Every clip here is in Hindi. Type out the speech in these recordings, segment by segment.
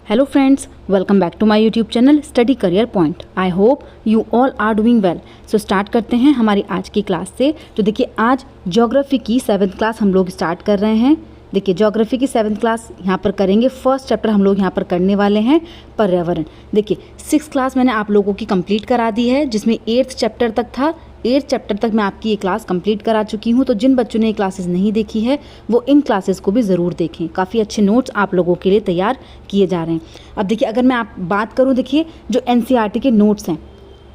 Hello friends, welcome back to my YouTube channel Study Career Point. I hope you all are doing well. So start करते हैं हमारी आज की क्लास से। तो देखिए आज ज्योग्राफी की 7th क्लास हम लोग स्टार्ट कर रहे हैं। देखिए ज्योग्राफी की 7th क्लास यहाँ पर करेंगे। फर्स्ट चैप्टर हम लोग यहाँ पर करने वाले हैं पर्यावरण। देखिए 6th क्लास मैंने आप लोगों की कंप्लीट करा दी है, जिसमें 8th चैप्टर तक था। 8th चैप्टर तक मैं आपकी ये क्लास कंप्लीट करा चुकी हूँ। तो जिन बच्चों ने ये क्लासेस नहीं देखी है वो इन क्लासेस को भी ज़रूर देखें। काफ़ी अच्छे नोट्स आप लोगों के लिए तैयार किए जा रहे हैं। अब देखिए अगर मैं आप बात करूँ, देखिए जो NCERT के नोट्स हैं,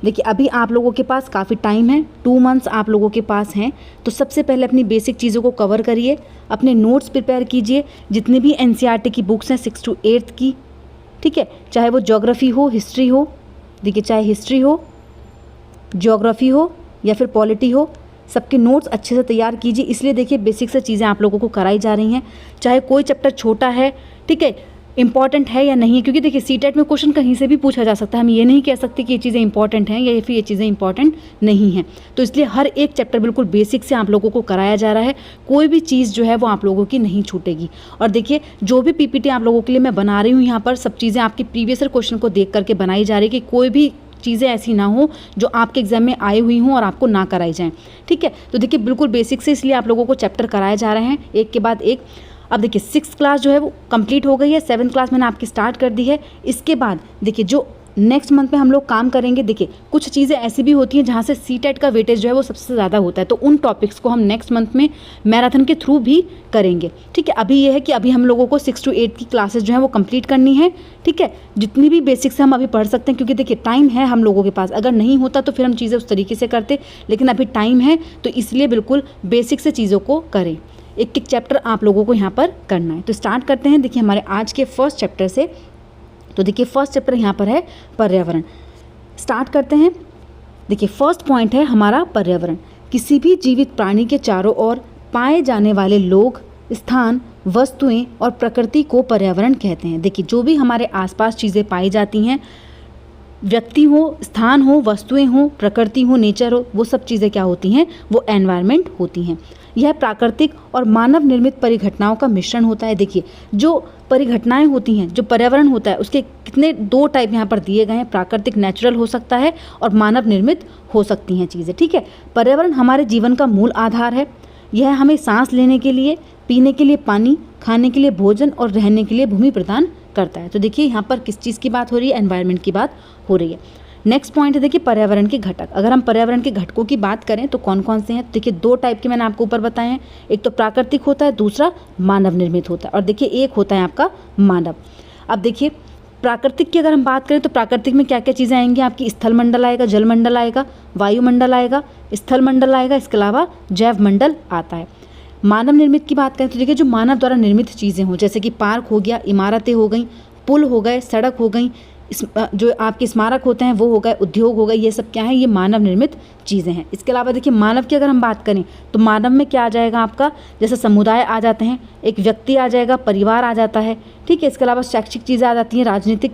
देखिए अभी आप लोगों के पास काफ़ी टाइम है, 2 मंथ्स आप लोगों के पास हैं। तो सबसे पहले अपनी बेसिक चीज़ों को कवर करिए, अपने नोट्स प्रिपेयर कीजिए। जितनी भी NCERT की बुक्स हैं 6 to 8th की, ठीक है, चाहे वो ज्योग्राफी हो, हिस्ट्री हो, देखिए चाहे हिस्ट्री हो, ज्योग्राफी हो या फिर पॉलिटी हो, सबके नोट्स अच्छे से तैयार कीजिए। इसलिए देखिए बेसिक से चीज़ें आप लोगों को कराई जा रही हैं, चाहे कोई चैप्टर छोटा है, ठीक है, इंपॉर्टेंट है या नहीं है। क्योंकि देखिए सीटेट में क्वेश्चन कहीं से भी पूछा जा सकता है। हम ये नहीं कह सकते कि ये चीज़ें इंपॉर्टेंट हैं या फिर ये चीज़ें इंपॉर्टेंट नहीं हैं। तो इसलिए हर एक चैप्टर बिल्कुल बेसिक से आप लोगों को कराया जा रहा है। कोई भी चीज़ जो है वो आप लोगों की नहीं छूटेगी। और देखिए जो भी PPT आप लोगों के लिए मैं बना रही हूँ, यहाँ पर सब चीज़ें आपकी प्रीवियस क्वेश्चन को देख करके बनाई जा रही है कि कोई भी चीज़ें ऐसी ना हो जो आपके एग्जाम में आई हुई हों और आपको ना कराई जाएं, ठीक है। तो देखिए बिल्कुल बेसिक से इसलिए आप लोगों को चैप्टर कराए जा रहे हैं एक के बाद एक। अब देखिए 6th क्लास जो है वो कंप्लीट हो गई है, 7th क्लास मैंने आपकी स्टार्ट कर दी है। इसके बाद देखिए जो नेक्स्ट मंथ में हम लोग काम करेंगे, देखिए कुछ चीज़ें ऐसी भी होती हैं जहाँ से सीटेट का वेटेज जो है वो सबसे ज़्यादा होता है। तो उन टॉपिक्स को हम नेक्स्ट मंथ में मैराथन के थ्रू भी करेंगे, ठीक है। अभी ये है कि अभी हम लोगों को 6 to 8 की क्लासेस जो है वो कंप्लीट करनी है, ठीक है। जितनी भी बेसिक्स हम अभी पढ़ सकते हैं, क्योंकि देखिए टाइम है हम लोगों के पास। अगर नहीं होता तो फिर हम चीज़ें उस तरीके से करते, लेकिन अभी टाइम है तो इसलिए बिल्कुल बेसिक से चीज़ों को करें। एक एक चैप्टर आप लोगों को यहाँ पर करना है। तो स्टार्ट करते हैं देखिए हमारे आज के फर्स्ट चैप्टर से। तो देखिए फर्स्ट चैप्टर यहाँ पर है पर्यावरण। स्टार्ट करते हैं। देखिए फर्स्ट पॉइंट है हमारा पर्यावरण। किसी भी जीवित प्राणी के चारों ओर पाए जाने वाले लोग, स्थान, वस्तुएं और प्रकृति को पर्यावरण कहते हैं। देखिए जो भी हमारे आसपास चीज़ें पाई जाती हैं, व्यक्ति हो, स्थान हो, वस्तुएं हो, प्रकृति हो, नेचर हो, वो सब चीज़ें क्या होती हैं, वो एनवायरनमेंट होती हैं। यह प्राकृतिक और मानव निर्मित परिघटनाओं का मिश्रण होता है। देखिए जो परिघटनाएं होती हैं, जो पर्यावरण होता है, उसके कितने 2 टाइप यहाँ पर दिए गए हैं। प्राकृतिक नेचुरल हो सकता है और मानव निर्मित हो सकती हैं चीज़ें, ठीक है। पर्यावरण हमारे जीवन का मूल आधार है। यह हमें सांस लेने के लिए, पीने के लिए पानी, खाने के लिए भोजन और रहने के लिए भूमि प्रदान करता है। तो देखिए यहाँ पर किस चीज़ की बात हो रही है, एनवायरनमेंट की बात हो रही है। नेक्स्ट पॉइंट है देखिए पर्यावरण के घटक। अगर हम पर्यावरण के घटकों की बात करें तो कौन कौन से हैं, देखिए 2 टाइप के मैंने आपको ऊपर बताए हैं। एक तो प्राकृतिक होता है, दूसरा मानव निर्मित होता है। और देखिए एक होता है आपका मानव। अब देखिए प्राकृतिक की अगर हम बात करें तो प्राकृतिक में क्या क्या चीज़ें आएंगी आपकी, स्थल मंडल आएगा, जल मंडल आएगा, वायुमंडल आएगा, स्थल मंडल आएगा, इसके अलावा जैव मंडल आता है। मानव निर्मित की बात करें तो देखिए जो मानव द्वारा निर्मित चीज़ें हों, जैसे कि पार्क हो गया, इमारतें हो गई, पुल हो गए, सड़क हो गई, जो आपके स्मारक होते हैं वो हो गए, उद्योग हो गए, ये सब क्या है, ये मानव निर्मित चीज़ें हैं। इसके अलावा देखिए मानव की अगर हम बात करें तो मानव में क्या आ जाएगा आपका, जैसे समुदाय आ जाते हैं, एक व्यक्ति आ जाएगा, परिवार आ जाता है, ठीक है। इसके अलावा शैक्षिक चीज़ें आ जाती हैं, राजनीतिक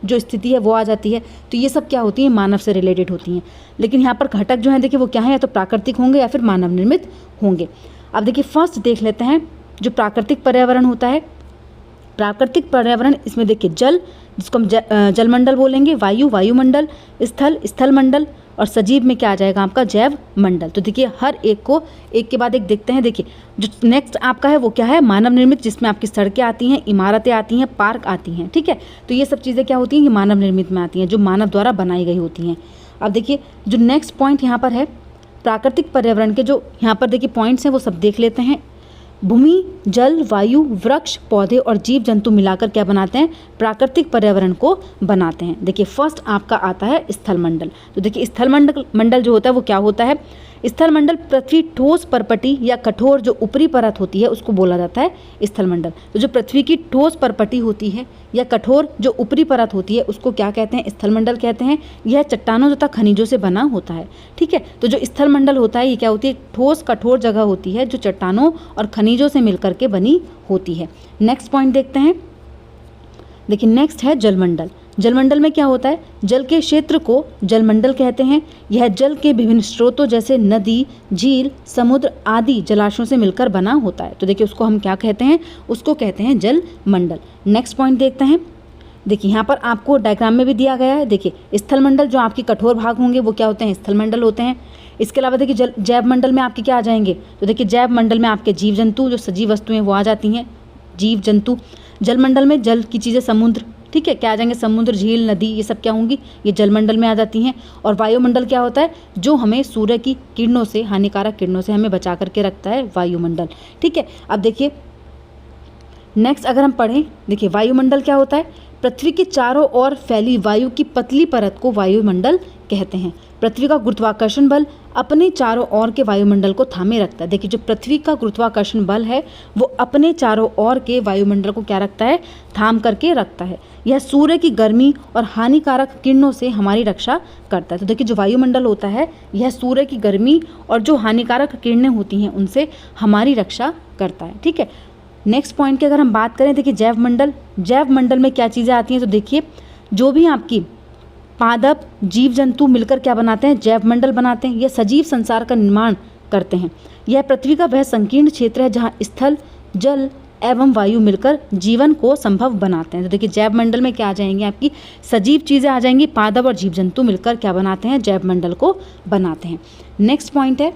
जो स्थिति है वो आ जाती है। तो ये सब क्या होती हैं, मानव से रिलेटेड होती हैं। लेकिन यहाँ पर घटक जो है देखिए वो क्या है, या तो प्राकृतिक होंगे या फिर मानव निर्मित होंगे। अब देखिए फर्स्ट देख लेते हैं जो प्राकृतिक पर्यावरण होता है। प्राकृतिक पर्यावरण, इसमें देखिए जल, जिसको हम जलमंडल बोलेंगे, वायु, वायुमंडल, स्थल, स्थल मंडल, और सजीव में क्या आ जाएगा आपका, जैव मंडल। तो देखिए हर एक को एक के बाद एक देखते हैं। देखिए जो नेक्स्ट आपका है वो क्या है, मानव निर्मित, जिसमें आपकी सड़कें आती हैं, इमारतें आती हैं, पार्क आती हैं, ठीक है। तो ये सब चीज़ें क्या होती हैं, ये मानव निर्मित में आती हैं, जो मानव द्वारा बनाई गई होती हैं। अब देखिए जो नेक्स्ट पॉइंट यहाँ पर है प्राकृतिक पर्यावरण के, जो यहाँ पर देखिए पॉइंट्स हैं वो सब देख लेते हैं। भूमि, जल, वायु, वृक्ष, पौधे और जीव जंतु मिलाकर क्या बनाते हैं, प्राकृतिक पर्यावरण को बनाते हैं। देखिए फर्स्ट आपका आता है स्थल मंडल। तो देखिए स्थल मंडल जो होता है वो क्या होता है, स्थल मंडल पृथ्वी ठोस परपटी या कठोर जो ऊपरी परत होती है उसको बोला जाता है स्थल मंडल। तो जो पृथ्वी की ठोस परपटी होती है या कठोर जो ऊपरी परत होती है उसको क्या कहते हैं, स्थल मंडल कहते हैं। यह चट्टानों तथा खनिजों से बना होता है, ठीक है। तो जो स्थल मंडल होता है ये क्या होती है, ठोस कठोर जगह होती है जो चट्टानों और खनिजों से मिलकर के बनी होती है। नेक्स्ट पॉइंट देखते हैं। देखिए नेक्स्ट है जलमंडल। जलमंडल में क्या होता है, जल के क्षेत्र को जलमंडल कहते हैं। यह जल के विभिन्न स्रोतों जैसे नदी, झील, समुद्र आदि जलाशयों से मिलकर बना होता है। तो देखिए उसको हम क्या कहते हैं, उसको कहते हैं जलमंडल। नेक्स्ट पॉइंट देखते हैं। देखिए यहाँ पर आपको डायग्राम में भी दिया गया है। देखिए स्थलमंडल जो आपके कठोर भाग होंगे वो क्या होते हैं, स्थलमंडल होते हैं। इसके अलावा देखिए जैव मंडल में आपके क्या आ जाएंगे, तो देखिए जैव मंडल में आपके जीव जंतु जो सजीव वस्तुएं वो आ जाती हैं, जीव जंतु। जल मंडल में जल की चीज़ें, समुद्र, ठीक है, क्या आ जाएंगे, समुद्र, झील, नदी, ये सब क्या होंगी, ये जलमंडल में आ जाती हैं। और वायुमंडल क्या होता है, जो हमें सूर्य की किरणों से, हानिकारक किरणों से हमें बचा करके रखता है, वायुमंडल, ठीक है। अब देखिए नेक्स्ट अगर हम पढ़ें, देखिए वायुमंडल क्या होता है, पृथ्वी के चारों ओर फैली वायु की पतली परत को वायुमंडल कहते हैं। पृथ्वी का गुरुत्वाकर्षण बल अपने चारों ओर के वायुमंडल को थामे रखता है। देखिए जो पृथ्वी का गुरुत्वाकर्षण बल है वो अपने चारों ओर के वायुमंडल को क्या रखता है, थाम करके रखता है। यह सूर्य की गर्मी और हानिकारक किरणों से हमारी रक्षा करता है। तो देखिए जो वायुमंडल होता है यह सूर्य की गर्मी और जो हानिकारक किरणें होती हैं उनसे हमारी रक्षा करता है, ठीक है। नेक्स्ट पॉइंट की अगर हम बात करें, देखिए जैव मंडल, जैव मंडल में क्या चीज़ें आती हैं, तो देखिए जो भी आपकी पादप, जीव जंतु मिलकर क्या बनाते हैं, जैव मंडल बनाते हैं। यह सजीव संसार का निर्माण करते हैं। यह पृथ्वी का वह संकीर्ण क्षेत्र है जहाँ स्थल, जल एवं वायु मिलकर जीवन को संभव बनाते हैं। तो देखिए जैव मंडल में क्या आ जाएंगी, आपकी सजीव चीज़ें आ जाएंगी, पादप और जीव जंतु मिलकर क्या बनाते हैं, जैव मंडल को बनाते हैं। नेक्स्ट पॉइंट है,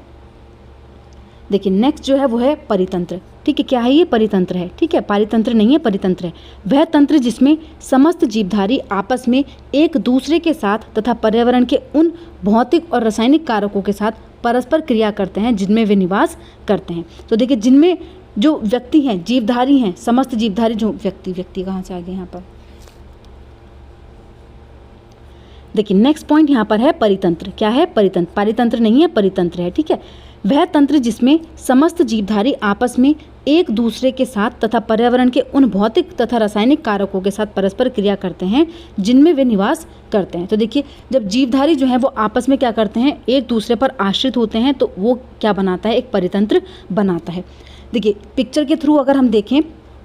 देखिए नेक्स्ट जो है वो है परितंत्र, ठीक है। क्या है ये, परितंत्र है, ठीक है, पारितंत्र नहीं है, परितंत्र है। वह तंत्र जिसमें समस्त जीवधारी आपस में एक दूसरे के साथ तथा पर्यावरण के उन भौतिक और रासायनिक कारकों के साथ परस्पर क्रिया करते हैं जिनमें वे निवास करते हैं। तो देखिए जिनमें जो व्यक्ति हैं, जीवधारी हैं, समस्त जीवधारी जो व्यक्ति कहाँ से आ गए यहाँ पर, देखिए नेक्स्ट पॉइंट यहाँ पर है परितंत्र। क्या है, परितंत्र, पारितंत्र नहीं है, परितंत्र है, ठीक है। वह तंत्र जिसमें समस्त जीवधारी आपस में एक दूसरे के साथ तथा पर्यावरण के उन भौतिक तथा रासायनिक कारकों के साथ परस्पर क्रिया करते हैं जिनमें वे निवास करते हैं। तो देखिए जब जीवधारी जो है वो आपस में क्या करते हैं, एक दूसरे पर आश्रित होते हैं, तो वो क्या बनाता है, एक परितंत्र बनाता है। देखिए पिक्चर के थ्रू अगर हम देखें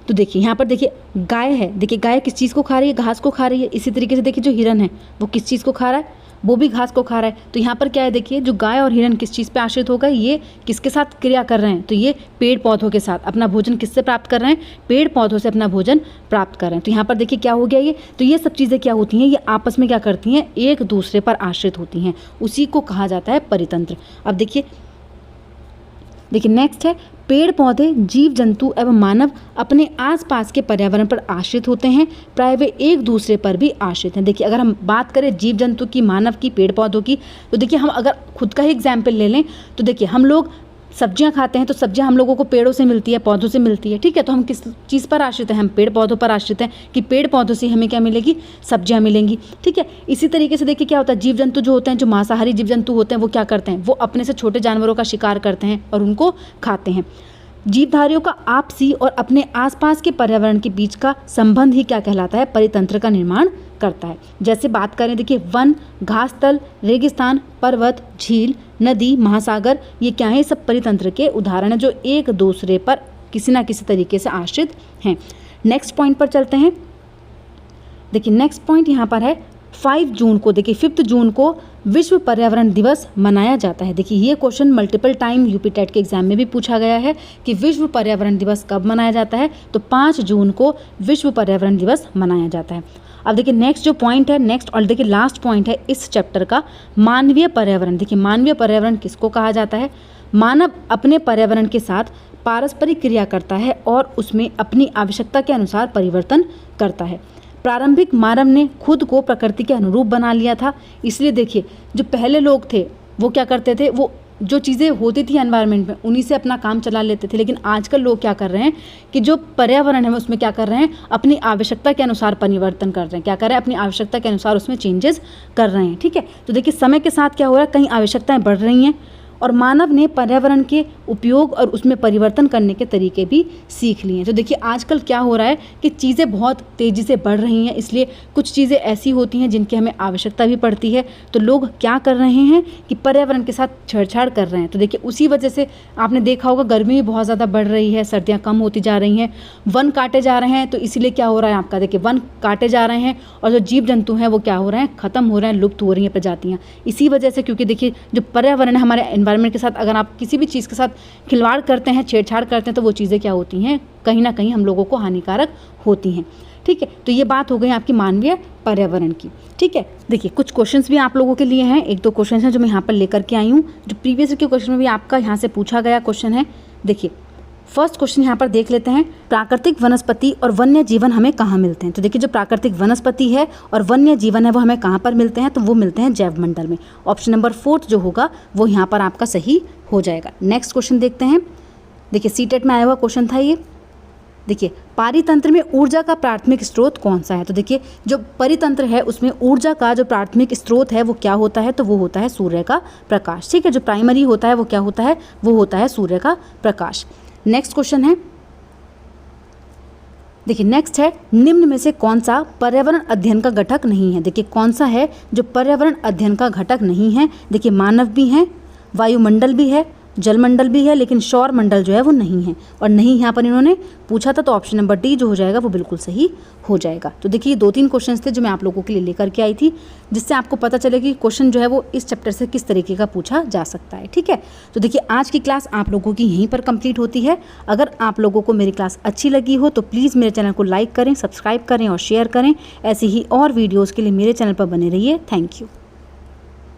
तो देखिए यहाँ पर देखिए गाय है, देखिए गाय किस चीज़ को खा रही है, घास को खा रही है। इसी तरीके से देखिए जो हिरन है वो किस चीज़ को खा रहा है, वो भी घास को खा रहा है। तो यहाँ पर क्या है, देखिए जो गाय और हिरन किस चीज़ पे आश्रित हो गए, ये किसके साथ क्रिया कर रहे हैं, तो ये पेड़ पौधों के साथ। अपना भोजन किससे प्राप्त कर रहे हैं, पेड़ पौधों से अपना भोजन प्राप्त कर रहे हैं। तो यहाँ पर देखिए क्या हो गया ये, तो ये सब चीज़ें क्या होती हैं, ये आपस में क्या करती हैं, एक दूसरे पर आश्रित होती हैं, उसी को कहा जाता है परितंत्र। अब देखिए नेक्स्ट है पेड़ पौधे, जीव जंतु एवं मानव अपने आसपास के पर्यावरण पर आश्रित होते हैं, प्राय वे एक दूसरे पर भी आश्रित हैं। देखिए अगर हम बात करें जीव जंतु की, मानव की, पेड़ पौधों की, तो देखिए हम अगर खुद का ही एग्जाम्पल ले लें तो देखिए हम लोग सब्जियां खाते हैं, तो सब्जियां हम लोगों को पेड़ों से मिलती है, पौधों से मिलती है, ठीक है। तो हम किस चीज़ पर आश्रित हैं, हम पेड़ पौधों पर आश्रित हैं कि पेड़ पौधों से हमें क्या मिलेगी, सब्जियां मिलेंगी, ठीक है। इसी तरीके से देखिए क्या होता है, जीव जंतु जो होते हैं, जो मांसाहारी जीव जंतु होते हैं, वो क्या करते हैं, वो अपने से छोटे जानवरों का शिकार करते हैं और उनको खाते हैं। जीवधारियों का आपसी और अपने आसपास के पर्यावरण के बीच का संबंध ही क्या कहलाता है, परितंत्र का निर्माण करता है। जैसे बात करें देखिए वन, घासतल, रेगिस्तान, पर्वत, झील, नदी, महासागर, ये क्या है, सब परितंत्र के उदाहरण हैं जो एक दूसरे पर किसी ना किसी तरीके से आश्रित हैं। नेक्स्ट पॉइंट पर चलते हैं। देखिए नेक्स्ट पॉइंट यहाँ पर है 5 जून को, देखिए 5 जून को विश्व पर्यावरण दिवस मनाया जाता है। देखिए ये question multiple time UP TET के एग्जाम में भी पूछा गया है कि विश्व पर्यावरण दिवस कब मनाया जाता है, तो 5 जून को विश्व पर्यावरण दिवस मनाया जाता है। अब देखिए नेक्स्ट जो पॉइंट है, नेक्स्ट और देखिए लास्ट पॉइंट है इस चैप्टर का, मानवीय पर्यावरण। देखिए मानवीय पर्यावरण किसको कहा जाता है, मानव अपने पर्यावरण के साथ पारस्परिक क्रिया करता है और उसमें अपनी आवश्यकता के अनुसार परिवर्तन करता है। प्रारंभिक मानव ने खुद को प्रकृति के अनुरूप बना लिया था, इसलिए देखिए जो पहले लोग थे वो क्या करते थे, वो जो चीज़ें होती थी एनवायरनमेंट में उन्हीं से अपना काम चला लेते थे। लेकिन आजकल लोग क्या कर रहे हैं कि जो पर्यावरण है उसमें क्या कर रहे हैं, अपनी आवश्यकता के अनुसार परिवर्तन कर रहे हैं, क्या कर रहे हैं, अपनी आवश्यकता के अनुसार उसमें चेंजेस कर रहे हैं, ठीक है। तो देखिए समय के साथ क्या हो रहा है, कहीं आवश्यकताएं बढ़ रही हैं और मानव ने पर्यावरण के उपयोग और उसमें परिवर्तन करने के तरीके भी सीख लिए हैं। तो देखिए आजकल क्या हो रहा है कि चीज़ें बहुत तेज़ी से बढ़ रही हैं, इसलिए कुछ चीज़ें ऐसी होती हैं जिनकी हमें आवश्यकता भी पड़ती है, तो लोग क्या कर रहे हैं कि पर्यावरण के साथ छेड़छाड़ कर रहे हैं। तो देखिए उसी वजह से आपने देखा होगा गर्मी भी बहुत ज़्यादा बढ़ रही है, सर्दियाँ कम होती जा रही हैं, वन काटे जा रहे हैं, तो इसीलिए क्या हो रहा है आपका, देखिए वन काटे जा रहे हैं और जो जीव जंतु हैं वो क्या हो रहे हैं, ख़त्म हो रहे हैं, लुप्त हो रही हैं प्रजातियाँ, इसी वजह से। क्योंकि देखिए जो पर्यावरण है हमारे एनवायरनमेंट के साथ, अगर आप किसी भी चीज़ के साथ खिलवाड़ करते हैं, छेड़छाड़ करते हैं, तो वो चीज़ें क्या होती हैं, कहीं ना कहीं हम लोगों को हानिकारक होती हैं, ठीक। ठीक है, तो ये बात हो गई आपकी मानवीय पर्यावरण की। ठीक है, देखिए कुछ क्वेश्चंस भी आप लोगों के लिए हैं, एक दो क्वेश्चन हैं जो मैं यहाँ पर लेकर के आई हूँ, जो प्रीवियस के क्वेश्चन में भी आपका यहाँ से पूछा गया क्वेश्चन है। देखिए फर्स्ट क्वेश्चन यहाँ पर देख लेते हैं, प्राकृतिक वनस्पति और वन्य जीवन हमें कहाँ मिलते हैं। तो देखिए जो प्राकृतिक वनस्पति है और वन्य जीवन है वो हमें कहाँ पर मिलते हैं, तो वो मिलते हैं जैव मंडल में। ऑप्शन नंबर 4 जो होगा वो यहाँ पर आपका सही हो जाएगा। नेक्स्ट क्वेश्चन देखते हैं। देखिए सीटेट में आया हुआ क्वेश्चन था ये। देखिए पारितंत्र में ऊर्जा का प्राथमिक स्रोत कौन सा है। तो देखिए जो परितंत्र है उसमें ऊर्जा का जो प्राथमिक स्रोत है वो क्या होता है, तो वो होता है सूर्य का प्रकाश। ठीक है, जो प्राइमरी होता है वो क्या होता है, वो होता है सूर्य का प्रकाश। नेक्स्ट क्वेश्चन है, देखिए नेक्स्ट है, निम्न में से कौन सा पर्यावरण अध्ययन का घटक नहीं है। देखिए कौन सा है जो पर्यावरण अध्ययन का घटक नहीं है। देखिए मानव भी हैं, वायुमंडल भी है, जलमंडल भी है, लेकिन सौर मंडल जो है वो नहीं है। और नहीं यहाँ पर इन्होंने पूछा था, तो ऑप्शन नंबर डी जो हो जाएगा वो बिल्कुल सही हो जाएगा। तो देखिए 2-3 क्वेश्चंस थे जो मैं आप लोगों के लिए लेकर के आई थी, जिससे आपको पता चले कि क्वेश्चन जो है वो इस चैप्टर से किस तरीके का पूछा जा सकता है। ठीक है, तो देखिए आज की क्लास आप लोगों की यहीं पर कंप्लीट होती है। अगर आप लोगों को मेरी क्लास अच्छी लगी हो तो प्लीज़ मेरे चैनल को लाइक करें, सब्सक्राइब करें और शेयर करें। ऐसी ही और वीडियोज़ के लिए मेरे चैनल पर बने रहिए। Thank you.